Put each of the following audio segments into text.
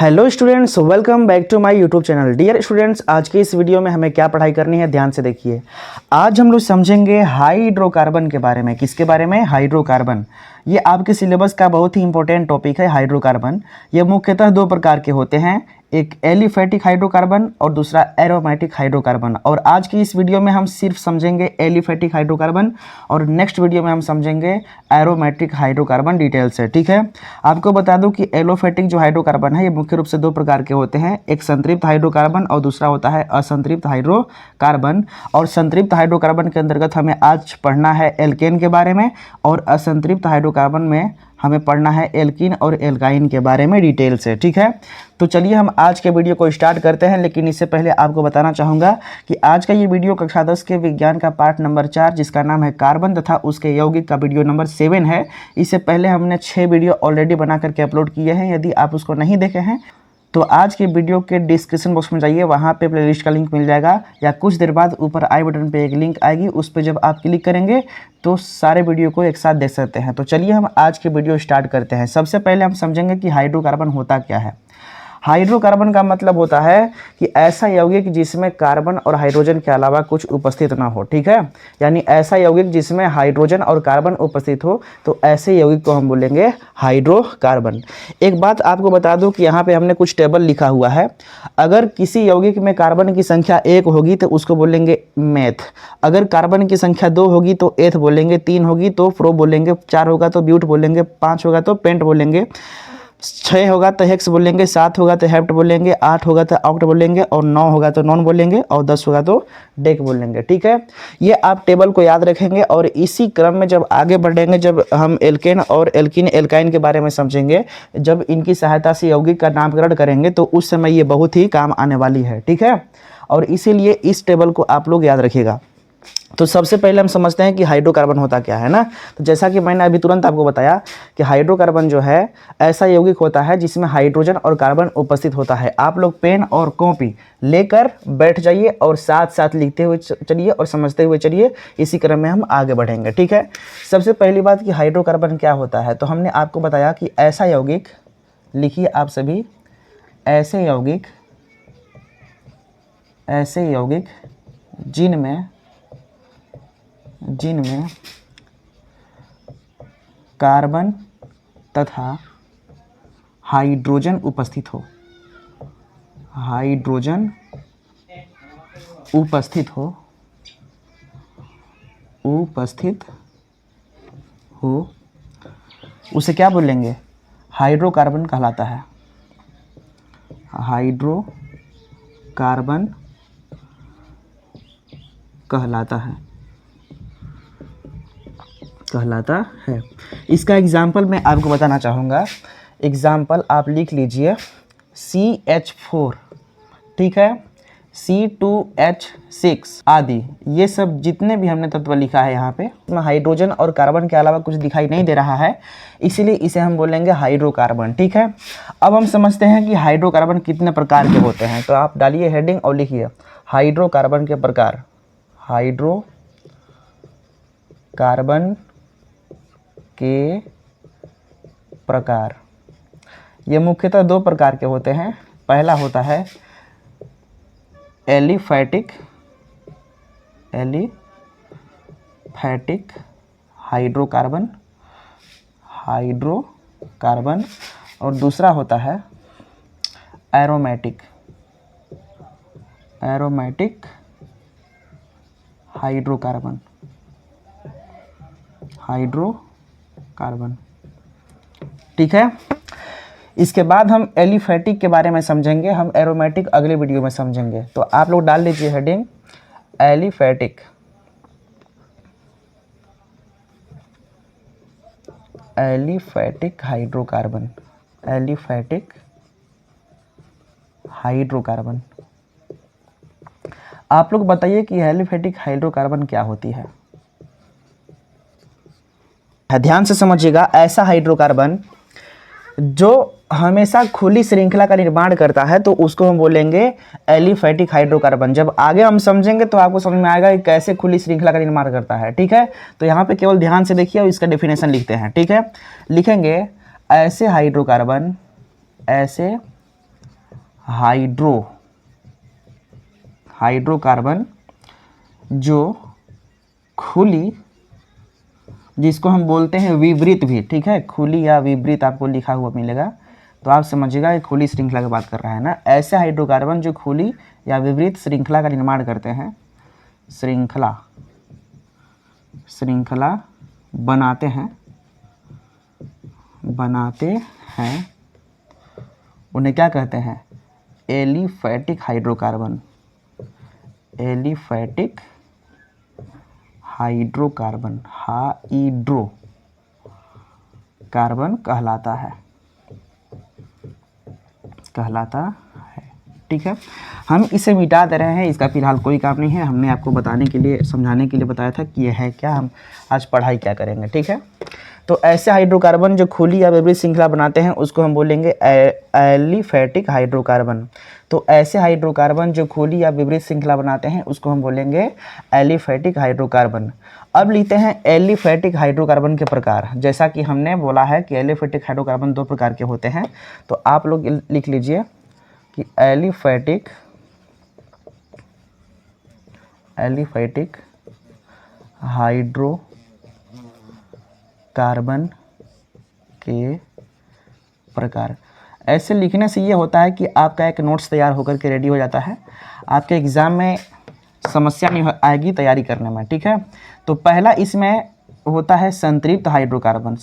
Hello students, welcome back to my YouTube channel. Dear students, आज के इस video में हमें क्या पढ़ाई करनी है, ध्यान से देखिए। आज हम लोग समझेंगे हाइड्रोकार्बन के बारे में। किसके बारे में? हाइड्रोकार्बन। ये आपके सिलेबस का बहुत ही इंपॉर्टेंट टॉपिक है हाइड्रोकार्बन। ये मुख्यतः दो प्रकार के होते हैं, एक एलिफैटिक हाइड्रोकार्बन और दूसरा एरोमेटिक हाइड्रोकार्बन। और आज की इस वीडियो में हम सिर्फ समझेंगे एलिफैटिक हाइड्रोकार्बन और नेक्स्ट वीडियो में हम समझेंगे एरोमेटिक हाइड्रोकार्बन डिटेल से। ठीक है, आपको बता दूं कि एलोफैटिक जो हाइड्रोकार्बन है ये मुख्य रूप से दो प्रकार के होते हैं, एक संतृप्त हाइड्रोकार्बन और दूसरा होता है असंतृप्त हाइड्रोकार्बन। और संतृप्त हाइड्रोकार्बन के अंतर्गत हमें आज पढ़ना है एल्केन के बारे में, और असंतृप्त हाइड्रोकार्बन में हमें पढ़ना है एल्कीन और एल्काइन के बारे में डिटेल से। ठीक है, तो चलिए हम आज के वीडियो को स्टार्ट करते हैं। लेकिन इससे पहले आपको बताना चाहूँगा कि आज का ये वीडियो कक्षा 10 के विज्ञान का पार्ट नंबर 4 जिसका नाम है कार्बन तथा उसके यौगिक का वीडियो नंबर 7 है। इससे पहले हमने 6 वीडियो ऑलरेडी बना करके अपलोड किए हैं। यदि आप उसको नहीं देखे हैं तो आज के वीडियो के डिस्क्रिप्शन बॉक्स में जाइए, वहाँ पे प्लेलिस्ट का लिंक मिल जाएगा, या कुछ देर बाद ऊपर आई बटन पे एक लिंक आएगी, उस पर जब आप क्लिक करेंगे तो सारे वीडियो को एक साथ देख सकते हैं। तो चलिए हम आज के वीडियो स्टार्ट करते हैं। सबसे पहले हम समझेंगे कि हाइड्रोकार्बन होता क्या है। हाइड्रोकार्बन का मतलब होता है कि ऐसा यौगिक जिसमें कार्बन और हाइड्रोजन के अलावा कुछ उपस्थित ना हो। ठीक है, यानी ऐसा यौगिक जिसमें हाइड्रोजन और कार्बन उपस्थित हो, तो ऐसे यौगिक को हम बोलेंगे हाइड्रोकार्बन। एक बात आपको बता दूं कि यहाँ पे हमने कुछ टेबल लिखा हुआ है। अगर किसी यौगिक में कार्बन की संख्या 1 होगी तो उसको बोलेंगे मेथ, अगर कार्बन की संख्या 2 होगी तो एथ बोलेंगे, 3 होगी तो प्रो बोलेंगे, 4 होगा तो ब्यूट बोलेंगे, 5 होगा तो पेंट बोलेंगे, 6 होगा तो हेक्स बोलेंगे, 7 होगा तो हेप्ट बोलेंगे, 8 होगा तो ऑक्ट बोलेंगे, और 9 होगा तो नॉन बोलेंगे, और 10 होगा तो डेक बोलेंगे। ठीक है, ये आप टेबल को याद रखेंगे। और इसी क्रम में जब आगे बढ़ेंगे, जब हम एल्केन और एल्कीन एल्काइन के बारे में समझेंगे, जब इनकी सहायता से यौगिक का नामकरण करेंगे तो उस समय ये बहुत ही काम आने वाली है। ठीक है, और इसीलिए इस टेबल को आप लोग याद रखिएगा। तो सबसे पहले हम समझते हैं कि हाइड्रोकार्बन होता क्या है ना। तो जैसा कि मैंने अभी तुरंत आपको बताया कि हाइड्रोकार्बन जो है ऐसा यौगिक होता है जिसमें हाइड्रोजन और कार्बन उपस्थित होता है। आप लोग पेन और कॉपी लेकर बैठ जाइए और साथ साथ लिखते हुए चलिए और समझते हुए चलिए, इसी क्रम में हम आगे बढ़ेंगे। ठीक है, सबसे पहली बात कि हाइड्रोकार्बन क्या होता है, तो हमने आपको बताया कि ऐसा यौगिक, लिखिए आप सभी, ऐसे यौगिक जिनमें कार्बन तथा हाइड्रोजन उपस्थित हो, उसे क्या बोलेंगे? हाइड्रोकार्बन कहलाता है। हाइड्रोकार्बन कहलाता है। इसका एग्जाम्पल मैं आपको बताना चाहूँगा। एग्जाम्पल आप लिख लीजिए, CH4, ठीक है, C2H6 आदि, ये सब जितने भी हमने तत्व लिखा है यहाँ पे, इसमें हाइड्रोजन और कार्बन के अलावा कुछ दिखाई नहीं दे रहा है, इसीलिए इसे हम बोलेंगे हाइड्रोकार्बन। ठीक है, अब हम समझते हैं कि हाइड्रोकार्बन कितने प्रकार के होते हैं। तो आप डालिए हेडिंग और लिखिए हाइड्रोकार्बन के प्रकार। हाइड्रोकार्बन के प्रकार, ये मुख्यतः दो प्रकार के होते हैं। पहला होता है एलिफैटिक हाइड्रोकार्बन, और दूसरा होता है एरोमेटिक हाइड्रोकार्बन। ठीक है, इसके बाद हम एलिफैटिक के बारे में समझेंगे, हम एरोमेटिक अगले वीडियो में समझेंगे। तो आप लोग डाल लीजिए हेडिंग एलिफैटिक हाइड्रोकार्बन। आप लोग बताइए कि एलिफैटिक हाइड्रोकार्बन क्या होती है। ध्यान से समझिएगा, ऐसा हाइड्रोकार्बन जो हमेशा खुली श्रृंखला का निर्माण करता है तो उसको हम बोलेंगे एलिफैटिक हाइड्रोकार्बन। जब आगे हम समझेंगे तो आपको समझ में आएगा कि कैसे खुली श्रृंखला का निर्माण करता है। ठीक है, तो यहाँ पे केवल ध्यान से देखिए और इसका डेफिनेशन लिखते हैं। ठीक है, लिखेंगे ऐसे हाइड्रोकार्बन जो खुली, जिसको हम बोलते हैं विवृत भी, ठीक है, खुली या विवृत आपको लिखा हुआ मिलेगा तो आप समझिएगा कि खुली श्रृंखला की बात कर रहा है ना। ऐसे हाइड्रोकार्बन जो खुली या विवृत श्रृंखला का निर्माण करते हैं, श्रृंखला बनाते हैं, उन्हें क्या कहते हैं? एलिफैटिक हाइड्रोकार्बन कहलाता है, ठीक है। हम इसे मिटा दे रहे हैं, इसका फिलहाल कोई काम नहीं है। हमने आपको बताने के लिए, समझाने के लिए बताया था कि यह है क्या, हम आज पढ़ाई क्या करेंगे, ठीक है। तो ऐसे हाइड्रोकार्बन जो खुली या विवृत श्रृंखला बनाते हैं उसको हम बोलेंगे एलिफैटिक हाइड्रोकार्बन। तो ऐसे हाइड्रोकार्बन जो खुली या विपरीत श्रृंखला बनाते हैं उसको हम बोलेंगे एलिफैटिक हाइड्रोकार्बन। अब लेते हैं एलिफैटिक हाइड्रोकार्बन के प्रकार। जैसा कि हमने बोला है कि एलिफैटिक हाइड्रोकार्बन दो प्रकार के होते हैं, तो आप लोग लिख लीजिए कि एलिफैटिक हाइड्रोकार्बन के प्रकार। ऐसे लिखने से ये होता है कि आपका एक नोट्स तैयार होकर के रेडी हो जाता है, आपके एग्ज़ाम में समस्या नहीं आएगी तैयारी करने में, ठीक है। तो पहला इसमें होता है संतृप्त हाइड्रोकार्बन,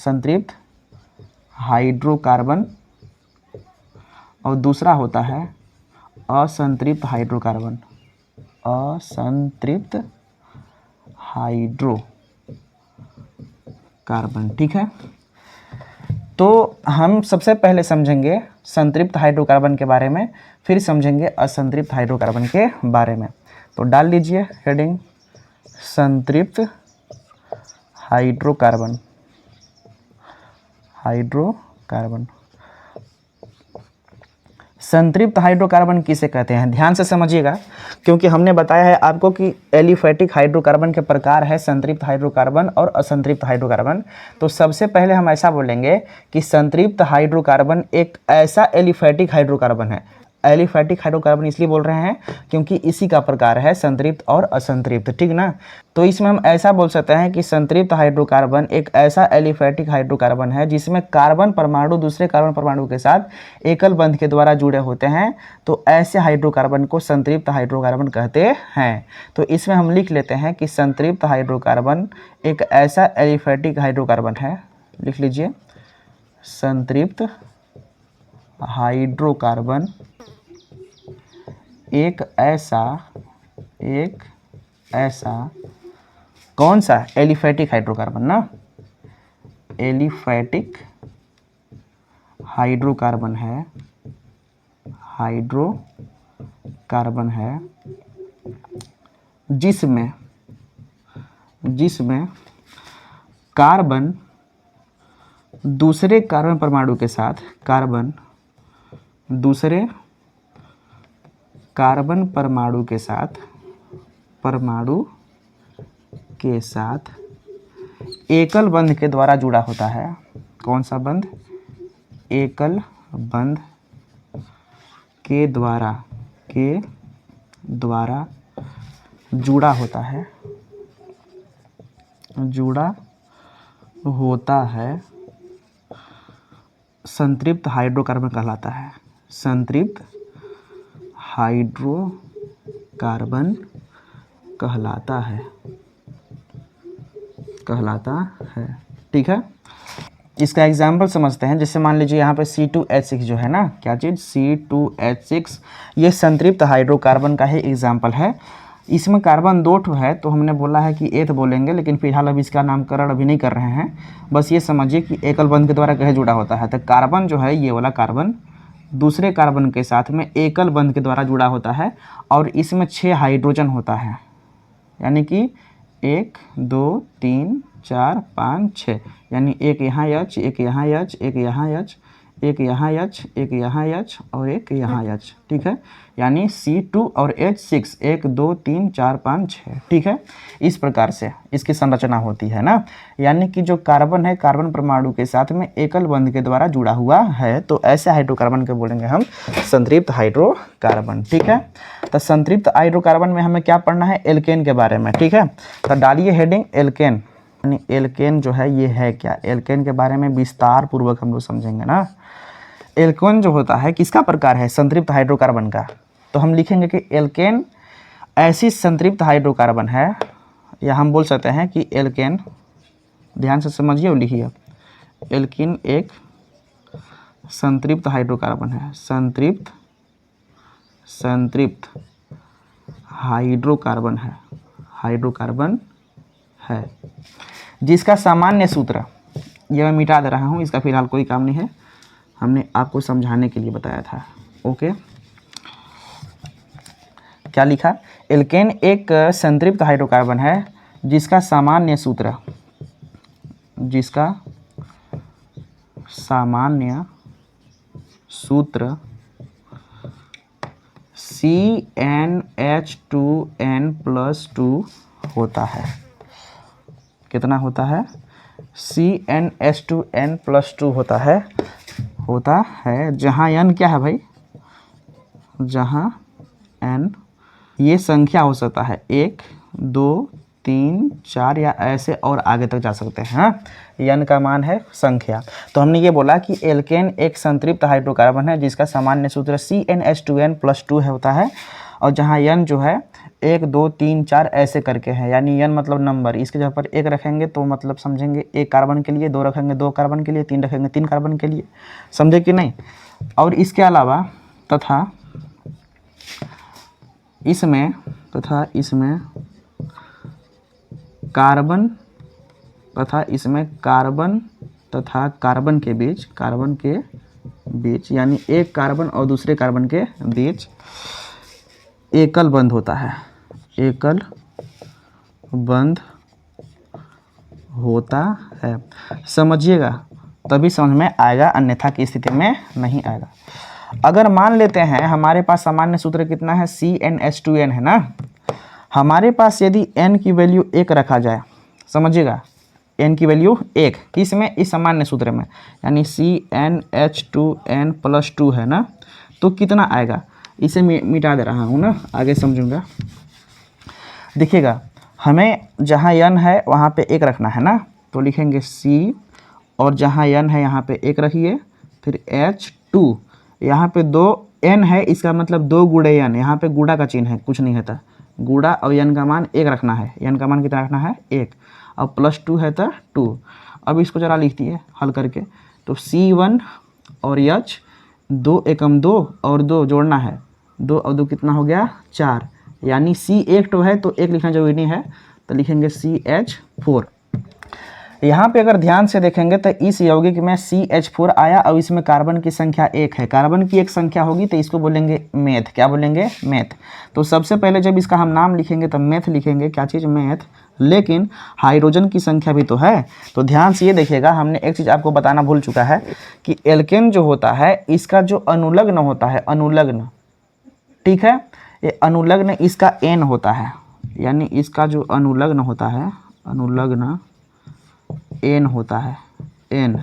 और दूसरा होता है असंतृप्त हाइड्रोकार्बन, ठीक है। तो हम सबसे पहले समझेंगे संतृप्त हाइड्रोकार्बन के बारे में, फिर समझेंगे असंतृप्त हाइड्रोकार्बन के बारे में। तो डाल लीजिए हेडिंग संतृप्त हाइड्रोकार्बन। संतृप्त हाइड्रोकार्बन किसे कहते हैं? ध्यान से समझिएगा, क्योंकि हमने बताया है आपको कि एलिफैटिक हाइड्रोकार्बन के प्रकार है संतृप्त हाइड्रोकार्बन और असंतृप्त हाइड्रोकार्बन। तो सबसे पहले हम ऐसा बोलेंगे कि संतृप्त हाइड्रोकार्बन एक ऐसा एलिफैटिक हाइड्रोकार्बन है। एलिफैटिक हाइड्रोकार्बन इसलिए बोल रहे हैं क्योंकि इसी का प्रकार है संतृप्त और असंतृप्त, ठीक ना। तो इसमें हम ऐसा बोल सकते हैं कि संतृप्त हाइड्रोकार्बन एक ऐसा एलिफैटिक हाइड्रोकार्बन है जिसमें कार्बन परमाणु दूसरे कार्बन परमाणु के साथ एकल बंध के द्वारा जुड़े होते हैं। तो ऐसे हाइड्रोकार्बन को संतृप्त हाइड्रोकार्बन कहते हैं। तो इसमें हम लिख लेते हैं कि संतृप्त हाइड्रोकार्बन एक ऐसा एलिफैटिक हाइड्रोकार्बन है, लिख लीजिए संतृप्त हाइड्रोकार्बन एक ऐसा कौन सा? एलिफैटिक हाइड्रोकार्बन ना, एलिफैटिक हाइड्रोकार्बन है, जिसमें कार्बन दूसरे कार्बन परमाणु के साथ, दूसरे कार्बन परमाणु के साथ एकल बंध के द्वारा जुड़ा होता है। कौन सा बंध? एकल बंध के द्वारा जुड़ा होता है, संतृप्त हाइड्रोकार्बन कहलाता है। संतृप्त हाइड्रोकार्बन कहलाता है, ठीक है। इसका एग्जाम्पल समझते हैं। जैसे मान लीजिए यहाँ पे C2H6 जो है ना, क्या चीज़? C2H6, ये संतृप्त हाइड्रोकार्बन का ही एग्जाम्पल है। इसमें कार्बन 2 ठो है, तो हमने बोला है कि एथ बोलेंगे, लेकिन फिलहाल अभी इसका नामकरण अभी नहीं कर रहे हैं। बस ये समझिए कि एकल बंध के द्वारा कहे जुड़ा होता है। तो कार्बन जो है, ये वाला कार्बन दूसरे कार्बन के साथ में एकल बंध के द्वारा जुड़ा होता है, और इसमें 6 हाइड्रोजन होता है, यानी कि 1 2 3 4 5 6, यानी एक यहाँ H, एक यहाँ H, एक यहाँ H, एक यहाँ H, एक यहाँ H और एक यहाँ H, ठीक है। यानी C2 और H 6, 1 2 3 4 5 6, ठीक है। इस प्रकार से इसकी संरचना होती है ना। यानी कि जो कार्बन है कार्बन परमाणु के साथ में एकल बंध के द्वारा जुड़ा हुआ है, तो ऐसे हाइड्रोकार्बन के बोलेंगे हम संतृप्त हाइड्रोकार्बन, ठीक है। तो संतृप्त हाइड्रोकार्बन में हमें क्या पढ़ना है, एल्केन के बारे में, ठीक है। तो डालिए हेडिंग एल्केन। यानी एल्केन जो है ये है क्या, एल्केन के बारे में विस्तार पूर्वक हम लोग समझेंगे ना। एल्केन जो होता है किसका प्रकार है, संतृप्त हाइड्रोकार्बन का। तो हम लिखेंगे कि एल्केन ऐसी संतृप्त हाइड्रोकार्बन है, या हम बोल सकते हैं कि एल्केन, ध्यान से समझिए और लिखिए, एल्कीन एक संतृप्त हाइड्रोकार्बन है, संतृप्त हाइड्रोकार्बन है, हाइड्रोकार्बन है, जिसका सामान्य सूत्र, यह मैं मिटा दे रहा हूँ, इसका फिलहाल कोई काम नहीं है, हमने आपको समझाने के लिए बताया था। ओके, क्या लिखा, एल्केन एक संतृप्त हाइड्रोकार्बन है जिसका सामान्य सूत्र, CnH2n+2 होता है। कितना होता है, CnH2n+2 होता है, जहाँ n क्या है भाई, जहाँ n ये संख्या हो सकता है 1 2 3 4 या ऐसे और आगे तक जा सकते हैं। हाँ, n का मान है संख्या। तो हमने ये बोला कि एल्केन एक संतृप्त हाइड्रोकार्बन है जिसका सामान्य सूत्र CnH2n+2 होता है, और जहाँ n जो है 1 2 3 4 ऐसे करके है, यानी n मतलब नंबर, इसके जगह पर 1 रखेंगे तो मतलब समझेंगे 1 कार्बन के लिए, 2 रखेंगे 2 कार्बन के लिए, 3 रखेंगे 3 कार्बन के लिए, समझे कि नहीं। और इसके अलावा तथा इसमें कार्बन तथा कार्बन के बीच यानी एक कार्बन और दूसरे कार्बन के बीच एकल बंध होता है, एकल बंध होता है। समझिएगा तभी समझ में आएगा, अन्यथा की स्थिति में नहीं आएगा। अगर मान लेते हैं हमारे पास सामान्य सूत्र कितना है, CnH2n है ना, हमारे पास यदि n की वैल्यू 1 रखा जाए, समझिएगा n की वैल्यू 1 किस में, इस सामान्य सूत्र में, यानी CnH2n+2 है ना, तो कितना आएगा, इसे मिटा दे रहा हूँ ना, आगे समझूंगा। देखिएगा हमें जहाँ n है वहाँ पे 1 रखना है ना, तो लिखेंगे C, और जहाँ n है यहाँ पे 1 रखिए, फिर H2, यहाँ पे 2 n है, इसका मतलब 2 गुणे n, यहाँ पे गुणा का चिन्ह है, कुछ नहीं है, तो गुणा और n का मान 1 रखना है, n का मान कितना रखना है 1, और +2 है तो 2। अब इसको जरा लिख दिए हल करके, तो C1 और H 2 एकम 2 और 2 जोड़ना है, 2 और 2 कितना हो गया 4, यानी C एक तो है तो 1 लिखना जरूरी नहीं है, तो लिखेंगे CH4। यहाँ पे अगर ध्यान से देखेंगे तो इस यौगिक में CH4 आया और इसमें कार्बन की संख्या 1 है, कार्बन की एक संख्या होगी तो इसको बोलेंगे मेथ, क्या बोलेंगे मेथ। तो सबसे पहले जब इसका हम नाम लिखेंगे तो मेथ लिखेंगे, क्या चीज़ मेथ, लेकिन हाइड्रोजन की संख्या भी तो है। तो ध्यान से ये देखिएगा, हमने एक चीज़ आपको बताना भूल चुका है कि एल्केन जो होता है इसका जो अनुलग्न होता है, अनुलग्न, ठीक है, ये अनुलग्न इसका n होता है, यानी इसका जो अनुलग्न होता है, अनुलग्न n होता है, n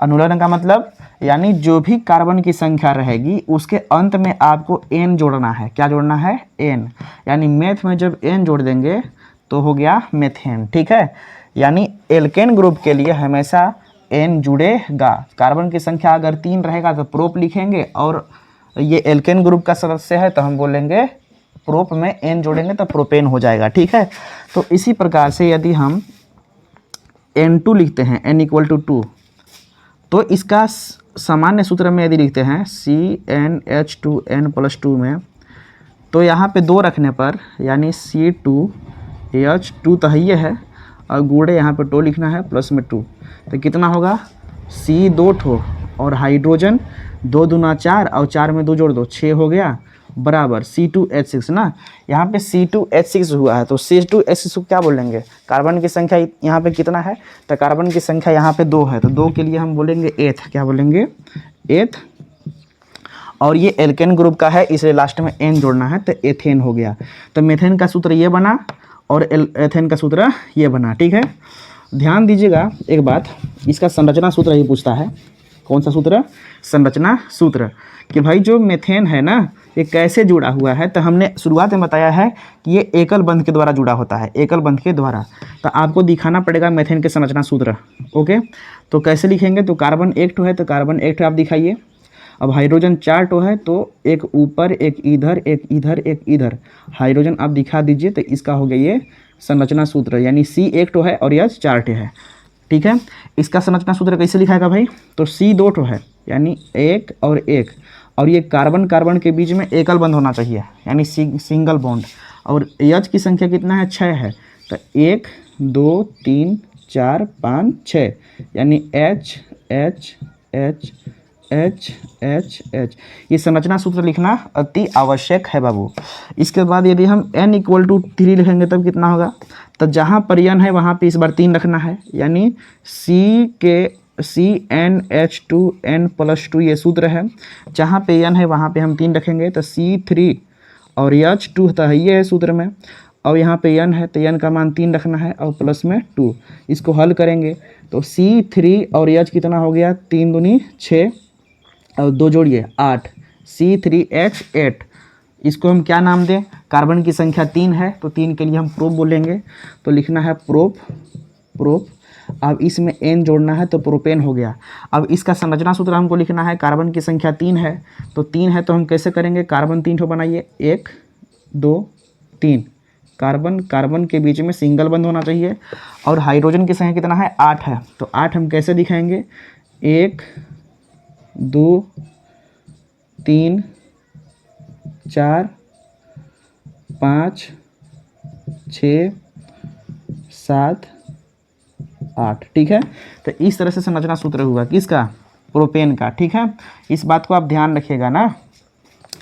अनुलग्न का मतलब यानी जो भी कार्बन की संख्या रहेगी उसके अंत में आपको n जोड़ना है, क्या जोड़ना है n, यानी मेथ में जब n जोड़ देंगे तो हो गया मेथेन, ठीक है। यानी एल्केन ग्रुप के लिए हमेशा n जुड़ेगा, कार्बन की संख्या अगर 3 रहेगा तो प्रोप लिखेंगे, और ये एल्केन ग्रुप का सदस्य है तो हम बोलेंगे प्रोप में n जोड़ेंगे तो प्रोपेन हो जाएगा, ठीक है। तो इसी प्रकार से यदि हम N2 लिखते हैं, n = 2, तो इसका सामान्य सूत्र में यदि लिखते हैं CnH2n+2 में, तो यहाँ पे 2 रखने पर यानी C2H2 तो ये है, और गुणे यहाँ पे 2 लिखना है प्लस में 2, तो कितना होगा C 2 ठो, और हाइड्रोजन 2 दूना 4 और 4 में 2 जोड़ दो 6 हो गया, बराबर C2H6 ना, यहाँ पे C2H6 हुआ है तो C2H6 को क्या बोलेंगे, कार्बन की संख्या यहाँ पे कितना है, तो कार्बन की संख्या यहाँ पे 2 है, तो 2 के लिए हम बोलेंगे एथ, क्या बोलेंगे, एथ। और ये एल्केन ग्रुप का है इसलिए लास्ट में एन जोड़ना है, तो एथेन हो गया। तो मेथेन का सूत्र ये बना और एथेन का सूत्र ये बना, ठीक है। ध्यान दीजिएगा एक बात, इसका संरचना सूत्र ही पूछता है। कौन सा सूत्र, संरचना सूत्र, कि भाई जो मेथेन है ना ये कैसे जुड़ा हुआ है, तो हमने शुरुआत में बताया है कि ये एकल बंध के द्वारा जुड़ा होता है, एकल बंध के द्वारा। तो आपको दिखाना पड़ेगा मेथेन के संरचना सूत्र, ओके। तो कैसे लिखेंगे, तो कार्बन 1 ठो है तो कार्बन 1 ठो आप दिखाइए। अब हाइड्रोजन 4 ठो है तो एक ऊपर एक इधर एक इधर एक इधर, हाइड्रोजन आप दिखा दीजिए। तो इसका हो गया ये संरचना सूत्र, यानी C 1 ठो है और H 4 ठो है, ठीक है। इसका संरचना सूत्र कैसे लिखाएगा भाई, तो C 2 ठो है यानी 1 और 1, और ये कार्बन कार्बन के बीच में एकल बंध होना चाहिए यानी सिंगल बॉन्ड। और H की संख्या कितना है, 6 है, तो 1 2 3 4 5 6 यानी H H H H H H, ये संरचना सूत्र लिखना अति आवश्यक है बाबू। इसके बाद यदि हम n = 3 लिखेंगे तब कितना होगा, तो जहाँ पर n है वहाँ पे इस बार 3 रखना है, यानी CnH2n+2 ये सूत्र है। जहाँ पे n है वहाँ पे हम 3 रखेंगे, तो C3 और H2 तो है ये सूत्र में, और यहाँ पे n है तो n का मान 3 रखना है और प्लस में 2। इसको हल करेंगे तो C3 और H कितना हो गया, 3 दूनी 6 और 2 जोड़िए 8, C3H8। इसको हम क्या नाम दें, कार्बन की संख्या 3 है तो 3 के लिए हम प्रोप बोलेंगे, तो लिखना है प्रोप। अब इसमें n जोड़ना है तो प्रोपेन हो गया। अब इसका संरचना सूत्र हमको लिखना है, कार्बन की संख्या 3 है तो 3 है तो हम कैसे करेंगे, कार्बन 3 ठो बनाइए, 1 2 3, कार्बन कार्बन के बीच में सिंगल बंध होना चाहिए। और हाइड्रोजन की संख्या कितना है, 8 है, तो 8 हम कैसे दिखाएंगे, 1 2 3 4 5 6 7 8, ठीक है। तो इस तरह से संरचना सूत्र हुआ किसका, प्रोपेन का, ठीक है। इस बात को आप ध्यान रखिएगा ना।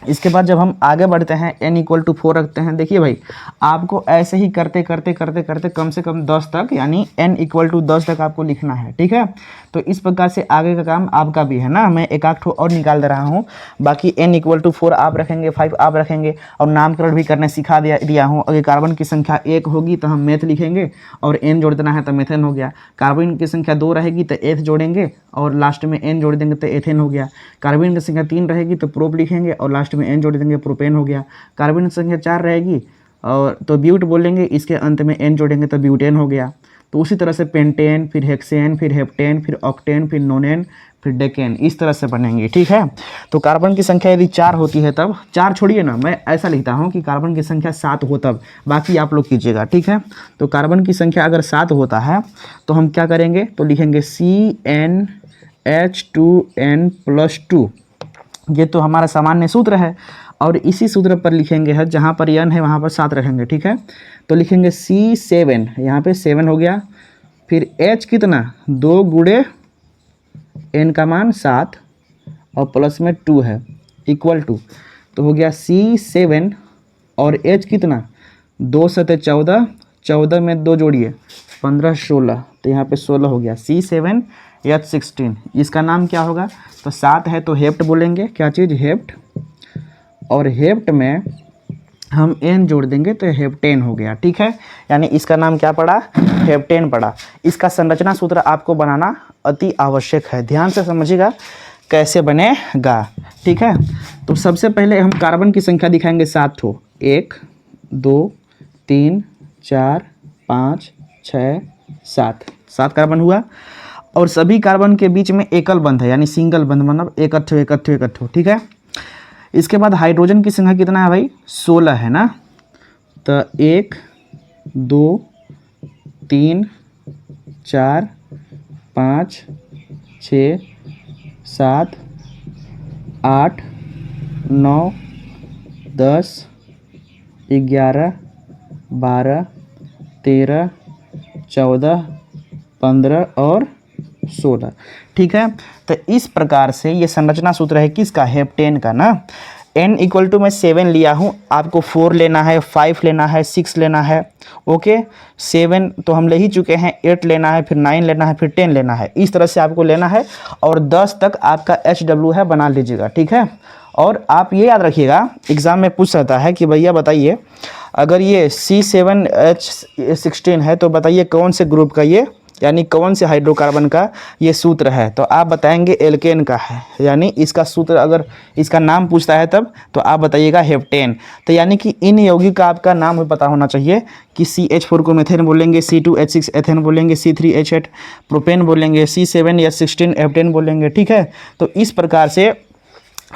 इसके बाद जब हम आगे बढ़ते हैं n = 4 रखते हैं, देखिए भाई आपको ऐसे ही करते करते करते करते कम से कम 10 तक, यानी n = 10 तक आपको लिखना है, ठीक है। तो इस प्रकार से आगे का काम आपका भी है ना, मैं एक आध ठो और निकाल दे रहा हूँ। बाकी n = 4 आप रखेंगे, 5 आप रखेंगे, और नामकरण भी करने सिखा दिया हूँ। अगर कार्बन की संख्या 1 होगी तो हम मेथ लिखेंगे और n जोड़ देना है तो मेथेन हो गया। कार्बन की संख्या 2 रहेगी तो एथ जोड़ेंगे और लास्ट में n जोड़ देंगे तो एथेन हो गया। कार्बन की संख्या 3 रहेगी तो प्रोप लिखेंगे और लास्ट में n जोड़ देंगे, प्रोपेन हो गया। कार्बन की संख्या 4 रहेगी और तो ब्यूट बोलेंगे, इसके अंत में n जोड़ेंगे तो ब्यूटेन हो गया। तो उसी तरह से पेंटेन, फिर हेक्सेन, फिर हेप्टेन, फिर ऑक्टेन, फिर नोनेन, फिर डेकेन, इस तरह से बनेंगे, ठीक है। तो कार्बन की संख्या यदि 4 होती है तब, 4 छोड़िए ना, मैं ऐसा लिखता हूँ कि कार्बन की संख्या 7 हो तब, बाकी आप लोग कीजिएगा, ठीक है। तो कार्बन की संख्या अगर 7 होता है तो हम क्या करेंगे, तो लिखेंगे CnH2n+2, ये तो हमारा सामान्य सूत्र है। और इसी सूत्र पर लिखेंगे है, जहाँ पर n है वहाँ पर 7 रखेंगे, ठीक है। तो लिखेंगे C7, यहाँ पे 7 हो गया, फिर H कितना, 2 गुणे n का मान 7 और प्लस में 2 है, इक्वल टू, तो हो गया C7 और H कितना, 2 7 14, 14 में 2 जोड़िए 15 16, तो यहाँ पे 16 हो गया, C7H16। इसका नाम क्या होगा, तो 7 है तो हेप्ट बोलेंगे, क्या चीज़, हेप्ट, और हेप्ट में हम n जोड़ देंगे तो हेप्टेन हो गया, ठीक है। यानी इसका नाम क्या पड़ा, हेप्टेन पड़ा। इसका संरचना सूत्र आपको बनाना अति आवश्यक है, ध्यान से समझिएगा कैसे बनेगा, ठीक है। तो सबसे पहले हम कार्बन की संख्या दिखाएंगे 7 ठो, 1 2 3 4 5 6 7 कार्बन हुआ। और सभी कार्बन के बीच में एकल बंध है, यानी सिंगल बंध, मतलब एक, ठीक है। इसके बाद हाइड्रोजन की संख्या कितना है भाई, 16 है ना। तो 1 2 3 4 5 6 7 8 9 10 11 12 13 14 15 और 16, ठीक है। तो इस प्रकार से ये संरचना सूत्र है किसका, हेप्टेन का ना। n इक्वल टू मैं 7 लिया हूँ, आपको 4 लेना है, 5 लेना है, 6 लेना है। ओके, 7 तो हम ले ही चुके हैं, 8 लेना है, फिर 9 लेना है, फिर 10 लेना है। इस तरह से आपको लेना है और 10 तक आपका HW है, बना लीजिएगा, ठीक है। और आप ये याद रखिएगा, एग्ज़ाम में पूछ सकता है कि भैया बताइए, अगर ये C7H16 है तो बताइए कौन से ग्रुप का ये, यानी कौन से हाइड्रोकार्बन का ये सूत्र है। तो आप बताएंगे एल्केन का है, यानी इसका सूत्र अगर इसका नाम पूछता है तब तो आप बताइएगा हेप्टेन। तो यानी कि इन यौगिक का आपका नाम भी पता होना चाहिए कि CH4 को मेथेन बोलेंगे, C2H6 एथेन बोलेंगे, C3H8 प्रोपेन बोलेंगे, C7H16 हेप्टेन बोलेंगे, ठीक है। तो इस प्रकार से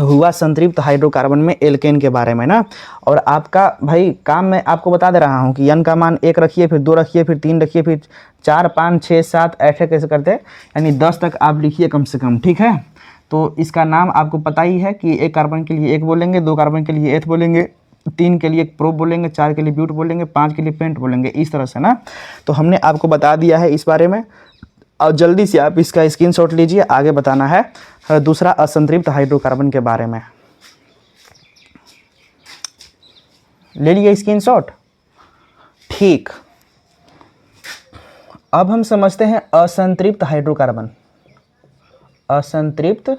हुआ संतृप्त हाइड्रोकार्बन में एल्केन के बारे में ना। और आपका भाई काम मैं आपको बता दे रहा हूँ कि n का मान 1 रखिए, फिर 2 रखिए, फिर 3 रखिए, फिर 4, 5, 6, 7 ऐसे कैसे करते हैं, यानी 10 तक आप लिखिए कम से कम, ठीक है। तो इसका नाम आपको पता ही है कि 1 कार्बन के लिए 1 बोलेंगे, 2 कार्बन के लिए एथ बोलेंगे, 3 के लिए प्रोप बोलेंगे, 4 के लिए ब्यूट बोलेंगे, 5 के लिए पेंट बोलेंगे, इस तरह से ना। तो हमने आपको बता दिया है इस बारे में, और जल्दी से आप इसका स्क्रीनशॉट लीजिए, आगे बताना है दूसरा असंतृप्त हाइड्रोकार्बन के बारे में। ले लिए स्क्रीनशॉट, ठीक। अब हम समझते हैं असंतृप्त हाइड्रोकार्बन, असंतृप्त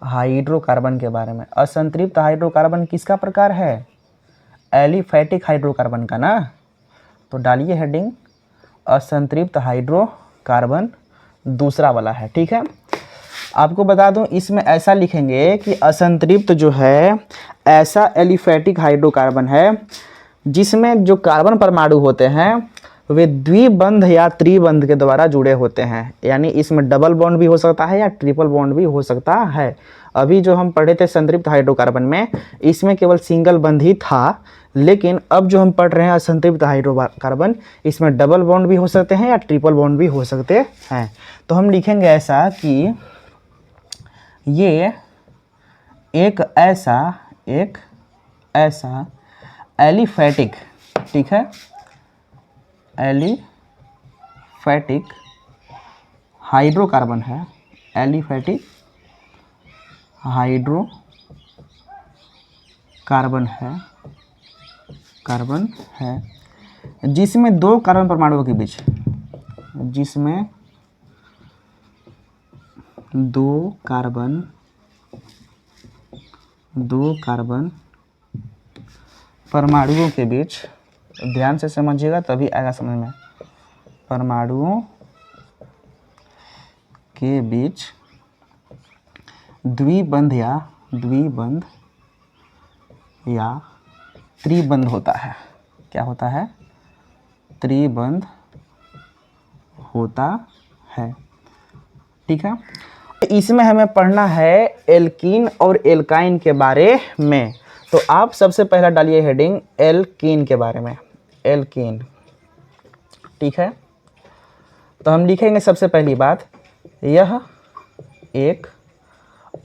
हाइड्रोकार्बन के बारे में। असंतृप्त हाइड्रोकार्बन किसका प्रकार है? एलिफैटिक हाइड्रोकार्बन का ना। तो डालिए हेडिंग असंतृप्त हाइड्रोकार्बन दूसरा वाला है, ठीक है। आपको बता दूं, इसमें ऐसा लिखेंगे कि असंतृप्त जो है ऐसा एलिफैटिक हाइड्रोकार्बन है जिसमें जो कार्बन परमाणु होते हैं वे द्विबंध या त्रिबंध के द्वारा जुड़े होते हैं। यानी इसमें डबल बॉन्ड भी हो सकता है या ट्रिपल बॉन्ड भी हो सकता है। अभी जो हम पढ़े थे संतृप्त हाइड्रोकार्बन में, इसमें केवल सिंगल बंध ही था, लेकिन अब जो हम पढ़ रहे हैं असंतृप्त हाइड्रोकार्बन, इसमें डबल बॉन्ड भी हो सकते हैं या ट्रिपल बॉन्ड भी हो सकते हैं। तो हम लिखेंगे ऐसा कि ये एक ऐसा एलिफैटिक, ठीक है, एलिफैटिक हाइड्रोकार्बन है, एलिफैटिक हाइड्रोकार्बन है, जिसमें 2 कार्बन परमाणुओं के बीच, जिसमें 2 कार्बन परमाणुओं के बीच, ध्यान से समझिएगा तभी आएगा समझ में, परमाणुओं के बीच द्विबंध या त्रिबंध होता है। क्या होता है? त्रिबंध होता है, ठीक है। इसमें हमें पढ़ना है एल्कीन और एल्काइन के बारे में। तो आप सबसे पहला डालिए हेडिंग एल्कीन के बारे में, एल्कीन, ठीक है। तो हम लिखेंगे सबसे पहली बात, यह एक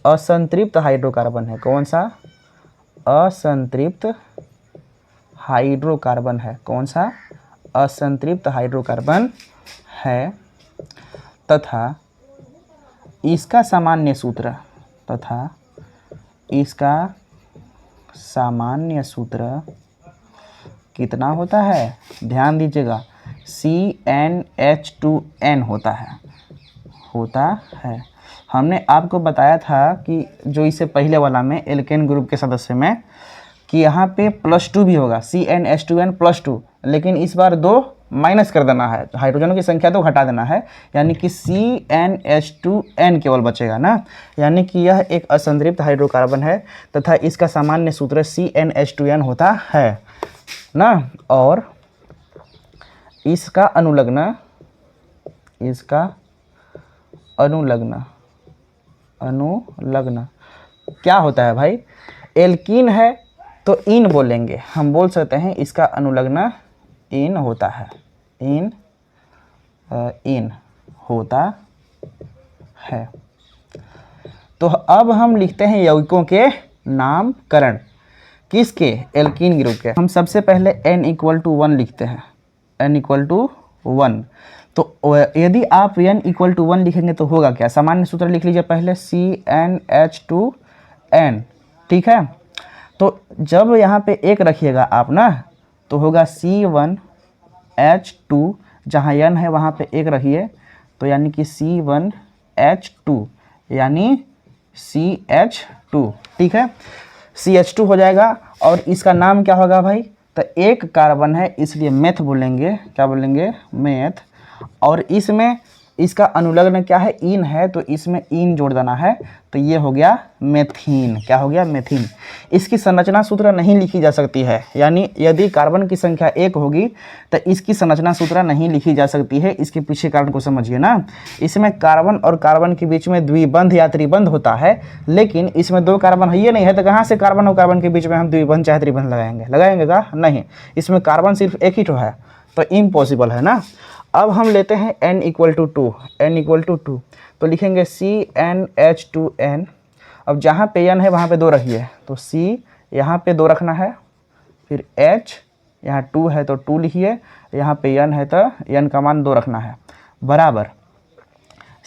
असंतृप्त हाइड्रोकार्बन है। कौन सा? असंतृप्त हाइड्रोकार्बन है। कौन सा? असंतृप्त हाइड्रोकार्बन है तथा इसका सामान्य सूत्र कितना होता है? ध्यान दीजिएगा, CnH2n होता है। हमने आपको बताया था कि जो इससे पहले वाला में एल्केन ग्रुप के सदस्य में कि यहाँ पे +2 भी होगा, CnH2n +2, लेकिन इस बार 2 माइनस कर देना है, हाइड्रोजनों की संख्या 2 घटा देना है, यानी कि CnH2n केवल बचेगा ना। यानी कि यह एक असंतृप्त हाइड्रोकार्बन है तथा इसका सामान्य सूत्र CnH2n होता है ना। और इसका अनुलग्न क्या होता है भाई? एल्कीन है तो इन बोलेंगे, हम बोल सकते हैं इसका अनुलग्न इन होता है, इन होता है। तो अब हम लिखते हैं यौगिकों के नामकरण। किसके? एल्कीन ग्रुप के। हम सबसे पहले n=1 लिखते हैं, n=1। तो यदि आप n=1 लिखेंगे तो होगा क्या? सामान्य सूत्र लिख लीजिए पहले, CnH2n ठीक है। तो जब यहाँ पे एक रखिएगा आप ना, तो होगा C1H2, जहाँ N है वहाँ पे एक रखिए, तो यानी कि C1H2 यानी CH2, ठीक है, CH2 हो जाएगा। और इसका नाम क्या होगा भाई, तो एक कार्बन है इसलिए मेथ बोलेंगे, क्या बोलेंगे, मेथ। और इसमें इसका अनुलग्न क्या है, इन है, तो इसमें इन जोड़ देना है, तो ये हो गया मेथीन। क्या हो गया, मेथीन। इसकी संरचना सूत्र नहीं लिखी जा सकती है, यानी यदि कार्बन की संख्या 1 होगी तो इसकी संरचना सूत्र नहीं लिखी जा सकती है। इसके पीछे कारण को समझिए ना। इसमें कार्बन और कार्बन के बीच में द्विबंध या त्रिबंध होता है, लेकिन इसमें 2 कार्बन है, ये नहीं है, तो कहाँ से कार्बन और कार्बन के बीच में हम द्विबंध चाहे त्रिबंध लगाएंगे का नहीं। इसमें कार्बन सिर्फ एक ही तो है, तो इम्पॉसिबल है ना। अब हम लेते हैं n = 2, n = 2, तो लिखेंगे CnH2n। अब जहाँ पे n है वहाँ पे 2 रखिए, तो C यहाँ पे 2 रखना है, फिर H यहाँ 2 है तो 2 लिखिए, यहाँ पे n है तो n का मान 2 रखना है, बराबर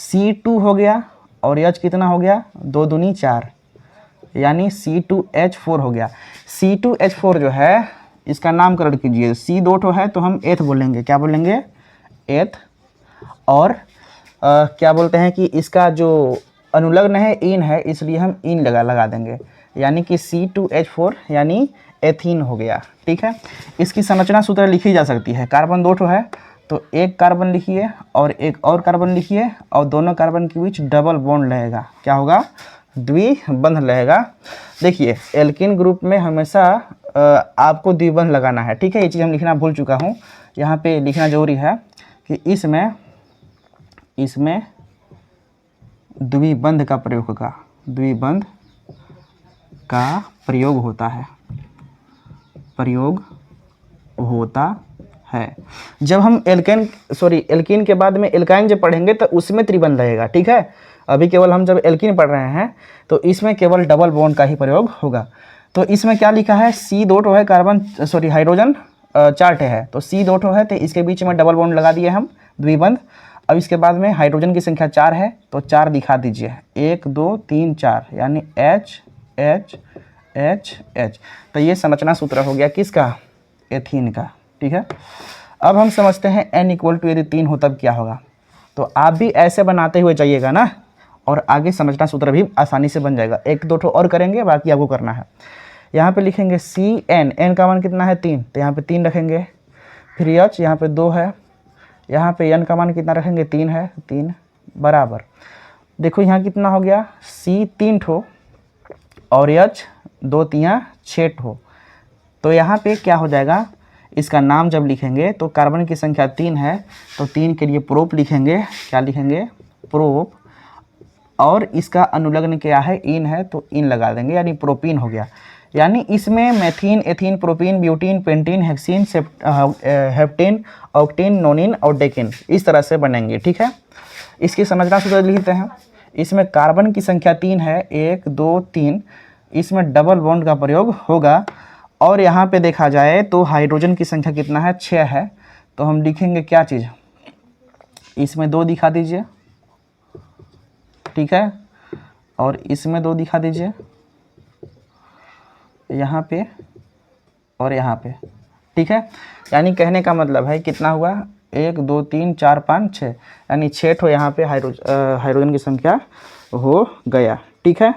C2 हो गया, और H कितना हो गया, 2 दूनी 4, यानी C2H4 हो गया। C2H4 जो है इसका नामकरण कीजिए, C 2 है तो हम एथ बोलेंगे, क्या बोलेंगे, एथ। और क्या बोलते हैं कि इसका जो अनुलग्न है इन है, इसलिए हम इन लगा देंगे, यानी कि C2H4 यानी एथीन हो गया, ठीक है। इसकी संरचना सूत्र लिखी जा सकती है, कार्बन 2 है तो एक कार्बन लिखिए और एक और कार्बन लिखिए, और दोनों कार्बन के बीच डबल बॉन्ड रहेगा, क्या होगा, द्विबंध रहेगा। देखिए एल्किन ग्रुप में हमेशा आपको द्विबंध लगाना है, ठीक है। ये चीज़ हम लिखना भूल चुका हूँ, यहाँ पे लिखना जरूरी है कि इसमें द्विबंध का प्रयोग होता है। जब हम एल्कीन के बाद में एल्काइन जब पढ़ेंगे तो उसमें त्रिबंध रहेगा, ठीक है। अभी केवल हम जब एल्कीन पढ़ रहे हैं तो इसमें केवल डबल बॉन्ड का ही प्रयोग होगा। तो इसमें क्या लिखा है, C 2 है, हाइड्रोजन 4 है, तो C 2 है तो इसके बीच में डबल बॉन्ड लगा दिए हम, द्विबंध। अब इसके बाद में हाइड्रोजन की संख्या 4 है, तो 4 दिखा दीजिए, 1 2 3 4, यानी H H H H। तो ये संरचना सूत्र हो गया किसका, एथीन का, ठीक है। अब हम समझते हैं n = यदि 3 हो तब क्या होगा। तो आप भी ऐसे बनाते हुए जाइएगा ना, और आगे संरचना सूत्र भी आसानी से बन जाएगा। 1 2 और करेंगे, बाकी आपको करना है। यहाँ पे लिखेंगे CN, n का मान कितना है 3, तो यहाँ पे 3 रखेंगे। फिर H यहाँ पे 2 है, यहाँ पे n का मान कितना रखेंगे, 3 है, 3 बराबर। देखो यहाँ कितना हो गया, C 3 ठो और H 2 3 6 ठो। तो यहाँ पे क्या हो जाएगा, इसका नाम जब लिखेंगे तो कार्बन की संख्या 3 है, तो 3 के लिए प्रोप लिखेंगे, क्या लिखेंगे, प्रोप। और इसका अनुलग्न क्या है, इन है, तो इन लगा देंगे, यानी प्रोपीन हो गया। यानी इसमें methene, ethene, propene, butene, pentene, hexene, heptene, octene, nonene और डेकिन, इस तरह से बनेंगे, ठीक है। इसकी संरचना सूत्र लिखते हैं। इसमें कार्बन की संख्या 3 है, 1 2 3, इसमें डबल बॉन्ड का प्रयोग होगा। और यहाँ पे देखा जाए तो हाइड्रोजन की संख्या कितना है, 6 है, तो हम लिखेंगे क्या चीज़, इसमें 2 दिखा दीजिए, ठीक है, और इसमें 2 दिखा दीजिए, यहाँ पे और यहाँ पे, ठीक है। यानी कहने का मतलब है कितना हुआ, 1 2 3 4 5 6, यानी 6 ठो यहाँ पे हाइड्रोजन की संख्या हो गया, ठीक है।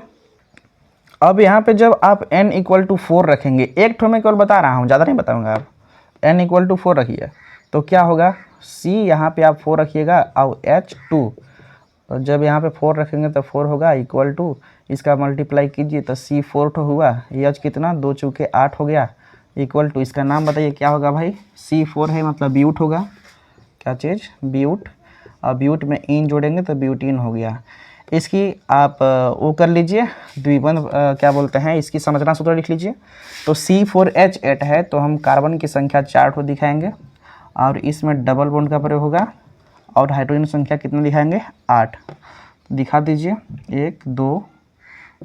अब यहाँ पे जब आप n = 4 रखेंगे, एक ठो मैं केवल बता रहा हूँ, ज़्यादा नहीं बताऊँगा। आप n = 4 रखिए तो क्या होगा, C यहाँ पे आप 4 रखिएगा और H 2, तो जब यहाँ पे 4 रखेंगे तो 4 होगा = इसका मल्टीप्लाई कीजिए तो C 4 ठो हुआ, H कितना, 2 चौके 8 हो गया, = इसका नाम बताइए क्या होगा भाई, C 4 है मतलब ब्यूट होगा, क्या चीज़, ब्यूट। और ब्यूट में इन जोड़ेंगे तो ब्यूटीन हो गया। इसकी आप वो कर लीजिए, द्विबंध क्या बोलते हैं, इसकी संरचना सूत्र लिख लीजिए। तो C4H8 है, तो हम कार्बन की संख्या 4 ठो दिखाएंगे, और इसमें डबल बॉन्ड का प्रयोग होगा। और हाइड्रोजन संख्या कितना दिखाएंगे, 8 दिखा दीजिए, 1 2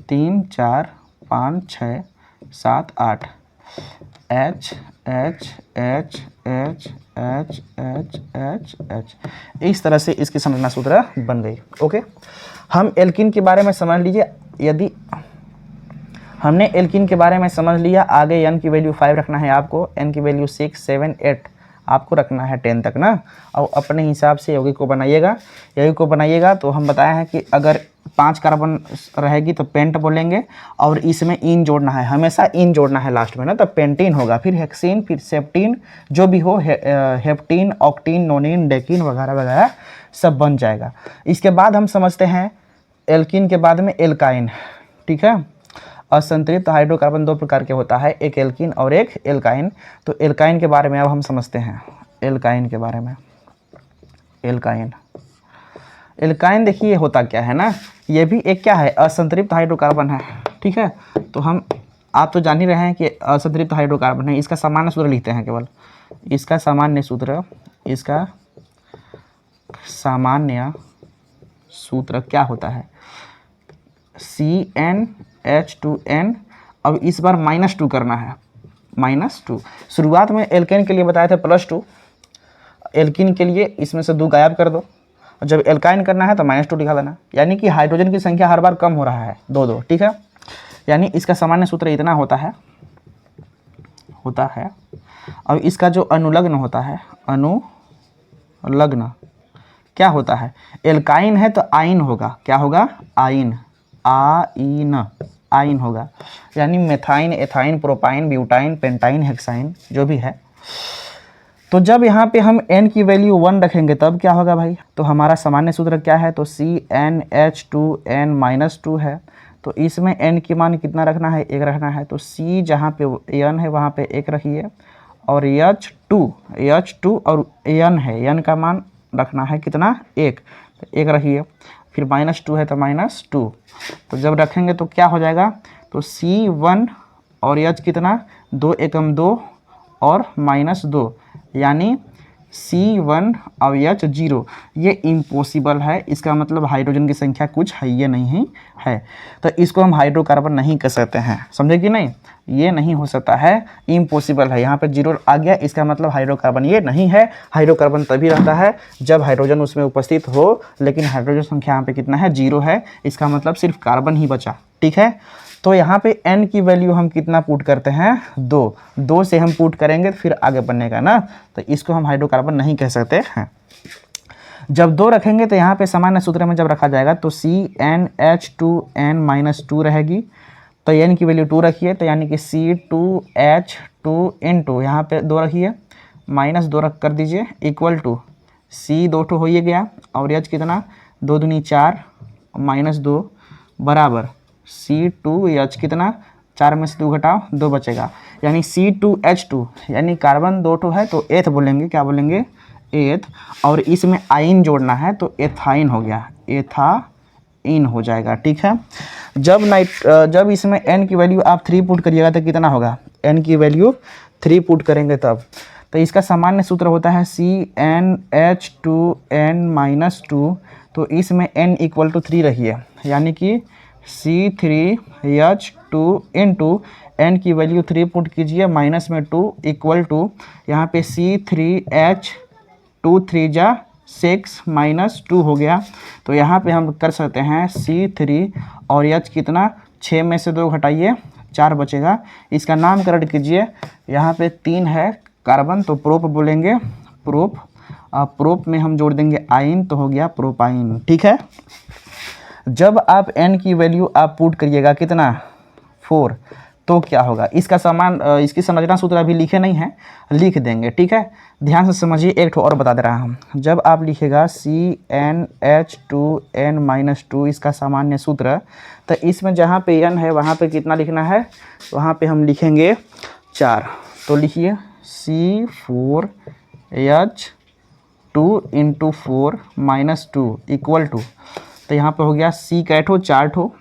3 4 5 6 7 8, H H H H H H H H, इस तरह से इसकी संरचना सूत्र बन गई। ओके, हम एल्कीन के बारे में समझ लीजिए। यदि हमने एल्कीन के बारे में समझ लिया। आगे n की वैल्यू 5 रखना है आपको, n की वैल्यू 6, 7, 8 आपको रखना है 10 तक ना, और अपने हिसाब से यौगिक को बनाइएगा। यौगिक को बनाइएगा तो हम बताए हैं कि अगर 5 कार्बन रहेगी तो पेंट बोलेंगे, और इसमें इन जोड़ना है, हमेशा इन जोड़ना है लास्ट में ना, तो पेंटीन होगा, फिर हेक्सीन, फिर सेप्टीन, जो भी हो, हेप्टीन, ऑक्टीन, नोनिन, डेकिन वगैरह वगैरह सब बन जाएगा। इसके बाद हम समझते हैं एल्कीन के बाद में एल्काइन। ठीक है, असंतृप्त हाइड्रोकार्बन 2 प्रकार के होता है, एक एल्कीन और एक एल्काइन। तो एल्काइन के बारे में अब हम समझते हैं, एल्काइन के बारे में। एल्काइन देखिए होता क्या है ना, ये भी एक क्या है, असंतृप्त हाइड्रोकार्बन है। ठीक है, तो आप तो जान ही रहे हैं कि असंतृप्त हाइड्रोकार्बन है। इसका सामान्य सूत्र लिखते हैं केवल, इसका सामान्य सूत्र क्या होता है, CnH2n। अब इस बार -2 करना है, -2। शुरुआत में एल्केन के लिए बताए थे +2, एल्कीन के लिए इसमें से 2 गायब कर दो, और जब एल्काइन करना है तो -2 लिखा देना। यानी कि हाइड्रोजन की संख्या हर बार कम हो रहा है, 2-2। ठीक है, यानी इसका सामान्य सूत्र इतना होता है। अब इसका जो अनुलग्न होता है, अनुलग्न क्या होता है, एल्काइन है तो आइन होगा, क्या होगा, आइन होगा। यानी methyne, ethyne, propyne, butyne, pentyne, hexyne जो भी है। तो जब यहाँ पे हम n की वैल्यू 1 रखेंगे तब क्या होगा भाई, तो हमारा सामान्य सूत्र क्या है, तो CnH2n-2 है। तो इसमें n की मान कितना रखना है, 1 रखना है। तो C जहाँ पे n है वहाँ पे 1 रखिए, और H2 और n है, n का मान रखना है कितना, 1, तो 1 रखिए। फिर -2 है तो -2। तो जब रखेंगे तो क्या हो जाएगा, तो C1 और H कितना, 2 एकम 2 और -2, यानी C1 और H 0। ये इम्पॉसिबल है, इसका मतलब हाइड्रोजन की संख्या कुछ है, ये नहीं है। तो इसको हम हाइड्रोकार्बन नहीं कह सकते हैं, समझे कि नहीं, ये नहीं हो सकता है, इम्पॉसिबल है। यहाँ पे 0 आ गया, इसका मतलब हाइड्रोकार्बन ये नहीं है। हाइड्रोकार्बन तभी रहता है जब हाइड्रोजन उसमें उपस्थित हो, लेकिन हाइड्रोजन संख्या यहाँ पे कितना है, 0 है। इसका मतलब सिर्फ कार्बन ही बचा। ठीक है, तो यहाँ पे n की वैल्यू हम कितना पुट करते हैं, 2 से हम पुट करेंगे तो फिर आगे बनेगा ना, तो इसको हम हाइड्रोकार्बन नहीं कह सकते हैं। जब 2 रखेंगे तो यहाँ पे सामान्य सूत्र में जब रखा जाएगा तो CnH2n-2 रहेगी। तो n की वैल्यू 2 रखिए, तो यानी कि C2H2n2, यहाँ पे 2 रखिए, -2 रख कर दीजिए, इक्वल टू C 2 हो ही गया, और H कितना, 2 दूनी 4, -2 बराबर C2H कितना, 4 में से 2 घटाओ, 2 बचेगा, यानी C2H2, यानी कार्बन 2 है तो एथ बोलेंगे, क्या बोलेंगे, एथ। और इसमें आइन जोड़ना है तो एथाइन हो गया, एथाइन हो जाएगा। ठीक है, जब इसमें n की वैल्यू आप 3 पुट करिएगा तो कितना होगा, n की वैल्यू 3 पुट करेंगे तब, तो इसका सामान्य सूत्र होता है CnH2n-2। तो इसमें n इक्वल टू 3 रखिए, यानी कि C3H2 n की वैल्यू 3 पुट कीजिए, माइनस में 2 इक्वल टू यहाँ पे C3H2 3 जा 6 -2 हो गया। तो यहाँ पे हम कर सकते हैं C3 और H कितना, 6 में से 2 घटाइए, 4 बचेगा। इसका नामकरण कीजिए, यहाँ पे 3 है कार्बन तो प्रोप बोलेंगे, प्रोप में हम जोड़ देंगे आइन, तो हो गया प्रोपाइन। ठीक है, जब आप n की वैल्यू आप पुट करिएगा कितना, 4, तो क्या होगा, इसकी संरचना सूत्र अभी लिखे नहीं है, लिख देंगे। ठीक है, ध्यान से समझिए, एक ठो और बता दे रहा हूँ। जब आप लिखेगा CnH2n-2 इसका सामान्य सूत्र, तो इसमें जहाँ पे n है वहाँ पे कितना लिखना है, वहाँ पे हम लिखेंगे 4। तो लिखिए C4H2 × 4 -2 इक्वल टू, तो यहाँ पे हो गया C का 4 ठो,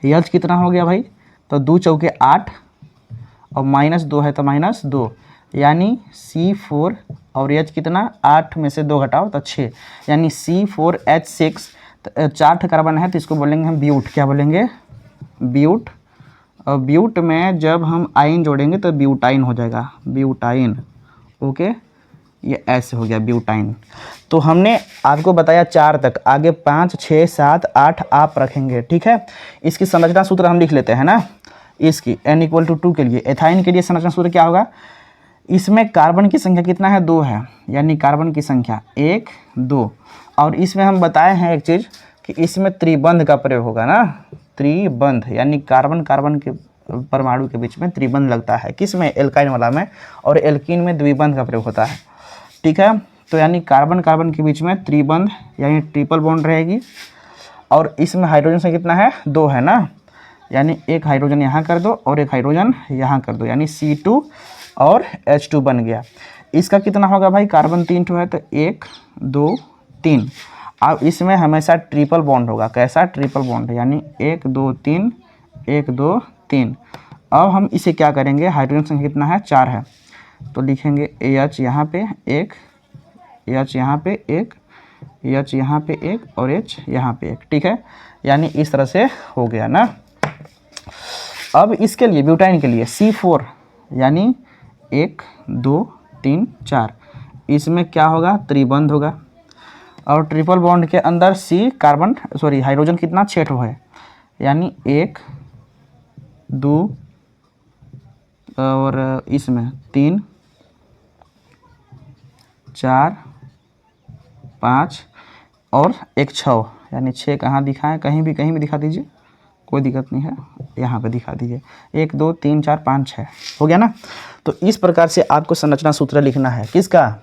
H कितना हो गया भाई, तो 2 चौके 8, और -2 है तो -2, यानी C4 और H कितना, 8 में से 2 घटाओ तो 6, यानी C4H6। तो 4 कार्बन है तो इसको बोलेंगे हम ब्यूट, क्या बोलेंगे, ब्यूट। और ब्यूट में जब हम आइन जोड़ेंगे तो ब्यूटाइन हो जाएगा, ब्यूटाइन। ओके, ये ऐसे हो गया ब्यूटाइन। तो हमने आपको बताया 4 तक, आगे 5, 6, 7, 8 आप रखेंगे, ठीक है। इसकी संरचना सूत्र हम लिख लेते हैं ना, इसकी n=2 के लिए। एथाइन के लिए संरचना सूत्र क्या होगा, इसमें कार्बन की संख्या कितना है, 2 है, यानी कार्बन की संख्या 1, 2। और इसमें हम बताए हैं एक चीज़ कि इसमें त्रिबंध का प्रयोग होगा ना, त्रिबंध, यानी कार्बन कार्बन के परमाणु के बीच में त्रिबंध लगता है, किस में, एल्काइन वाला में, और एल्कीन में द्विबंध का प्रयोग होता है, ठीक है। तो यानी कार्बन कार्बन के बीच में त्रिबंध यानी ट्रिपल बॉन्ड रहेगी। और इसमें हाइड्रोजन से कितना है, 2 है ना, यानी एक हाइड्रोजन यहाँ कर दो और एक हाइड्रोजन यहाँ कर दो, यानी C2 और H2 बन गया। इसका कितना होगा भाई, कार्बन 3 ठो है तो 1, 2, 3। अब इसमें हमेशा ट्रिपल बॉन्ड होगा, कैसा, ट्रिपल बॉन्ड, यानी 1, 2, 3, 1, 2, 3। अब हम इसे क्या करेंगे, हाइड्रोजन संख्या कितना है, 4 है, तो लिखेंगे H यहाँ पे 1, H यहाँ पे 1, H यहाँ पे 1 और H यहाँ पे 1, ठीक है। यानी इस तरह से हो गया ना। अब इसके लिए ब्यूटाइन के लिए C4 यानी 1, 2, 3, 4, इसमें क्या होगा, त्रिबंध होगा। और ट्रिपल बॉन्ड के अंदर हाइड्रोजन कितना, 6 ठो है, यानी 1, 2 और इसमें 3, 4, 5 और एक 6, यानी 6 कहाँ दिखाएं, कहीं भी दिखा दीजिए, कोई दिक्कत नहीं है, यहाँ पे दिखा दीजिए। 1, 2, 3, 4, 5, 6 हो गया ना। तो इस प्रकार से आपको संरचना सूत्र लिखना है, किसका,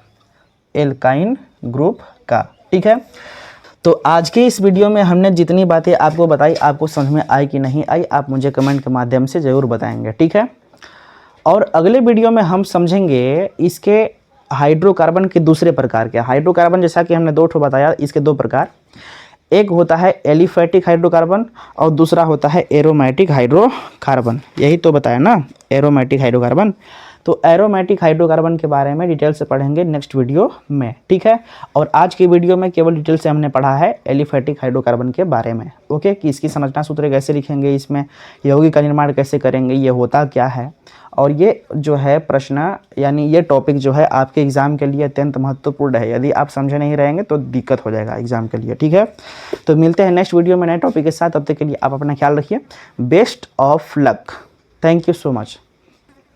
एल्काइन ग्रुप का, ठीक है। तो आज के इस वीडियो में हमने जितनी बातें आपको बताई, आपको समझ में आई कि नहीं आई, आप मुझे कमेंट के माध्यम से ज़रूर बताएंगे, ठीक है। और अगले वीडियो में हम समझेंगे इसके हाइड्रोकार्बन के दूसरे प्रकार के। हाइड्रोकार्बन जैसा कि हमने 2 ठो बताया, इसके 2 प्रकार, एक होता है एलिफैटिक हाइड्रोकार्बन और दूसरा होता है एरोमेटिक हाइड्रोकार्बन, यही तो बताया ना, एरोमेटिक हाइड्रोकार्बन। तो एरोमेटिक हाइड्रोकार्बन के बारे में डिटेल से पढ़ेंगे नेक्स्ट वीडियो में, ठीक है। और आज की वीडियो में केवल डिटेल से हमने पढ़ा है एलिफैटिक हाइड्रोकार्बन के बारे में, ओके, कि इसकी संरचना सूत्र कैसे लिखेंगे, इसमें यौगिक का निर्माण कैसे करेंगे, ये होता क्या है। और ये जो है प्रश्न, यानी ये टॉपिक जो है आपके एग्ज़ाम के लिए अत्यंत महत्वपूर्ण है, यदि आप समझे नहीं रहेंगे तो दिक्कत हो जाएगा एग्ज़ाम के लिए, ठीक है। तो मिलते हैं नेक्स्ट वीडियो में नए टॉपिक के साथ, तब तक के लिए आप अपना ख्याल रखिए, best of luck, thank you so much.